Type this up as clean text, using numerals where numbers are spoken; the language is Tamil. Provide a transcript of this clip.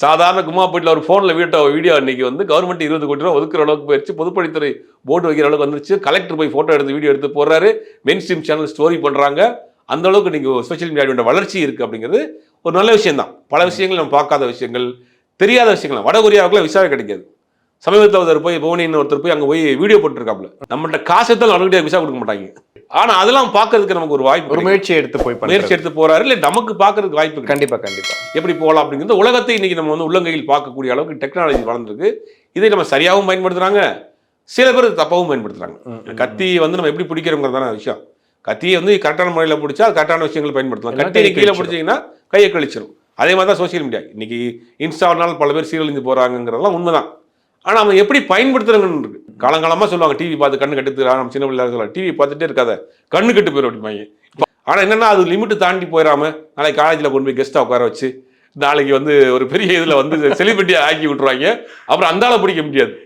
சாதாரண கும்மாப்பேட்டில் ஒரு ஃபோனில் வீடியோ அன்னைக்கு வந்து கவர்மெண்ட் 20 கோடி ரூபா ஒதுக்குற அளவுக்கு போயிடுச்சு. பொதுப்பணித்துறை போர்டு வைக்கிற அளவுக்கு வந்துருச்சு. கலெக்டர் போய் ஃபோட்டோ எடுத்து வீடியோ எடுத்து போடுறாரு. மெயின் ஸ்ட்ரீம் சேனல் ஸ்டோரி பண்ணுறாங்க. அந்த அளவுக்கு நீங்கள் சோஷியல் மீடியாவோட வளர்ச்சி இருக்குது அப்படிங்கிறது ஒரு நல்ல விஷயம் தான். பல விஷயங்கள் நம்ம பார்க்காத விஷயங்கள், தெரியாத விஷயங்கள். வடகொரியாவுக்குலாம் விசாவே கிடைக்காது. சமீபத்தில் ஒருத்தர் போய் அங்கே போய் வீடியோ போட்டுருக்காப்புல. நம்மள்ட்ட காசு எடுத்தாலும் அவனுக்கிட்டே விசா கொடுக்க மாட்டாங்க. ஆனால் அதெல்லாம் பார்க்கறதுக்கு நமக்கு ஒரு வாய்ப்பு, ஒரு முயற்சி எடுத்து போறாரு. இல்லை நமக்கு பார்க்கறதுக்கு வாய்ப்பு கண்டிப்பா எப்படி போகலாம் அப்படிங்கிறது உலகத்தை இன்னைக்கு நம்ம வந்து உள்ளங்கையில் பார்க்கக்கூடிய அளவுக்கு டெக்னாலஜி வளர்ந்துருக்கு. இதை நம்ம சரியாகவும் பயன்படுத்துறாங்க, சில பேர் தப்பாகவும் பயன்படுத்துறாங்க. கத்தி வந்து நம்ம எப்படி பிடிக்கிறோங்கிறதான விஷயம். கத்தியை வந்து கரெக்டான முறையில் பிடிச்சா கரெக்டான விஷயங்கள் பயன்படுத்தலாம். கத்தியை கீழே பிடிச்சிங்கன்னா கையை கழிச்சிடும். அதே மாதிரி தான் சோசியல் மீடியா. இன்னைக்கு இன்ஸ்டாவினால பல பேர் சீரழிஞ்சு போறாங்கிறதெல்லாம் உண்மைதான். ஆனால் அவங்க எப்படி பயன்படுத்துறாங்கன்னு இருக்கு. காலங்காலமாக சொல்லுவாங்க டிவி பார்த்து கண்ணு கெட்டு, நம்ம சின்ன பிள்ளைங்க சொல்லுவாங்க டிவி பார்த்துட்டே இருக்காத கண்ணு கெட்டு போயிடும் அப்படிம்பாங்க. ஆனால் என்னன்னா அது லிமிட்டு தாண்டி போயிடாம நாளைக்கு காலேஜில் கொண்டு போய் கெஸ்ட்டாக உட்கார வச்சு நாளைக்கு வந்து ஒரு பெரிய இதில் வந்து செலிபிரிட்டியாக ஆக்கி விட்டுருவாங்க. அப்புறம் அந்த ஆளை பிடிக்க முடியாது.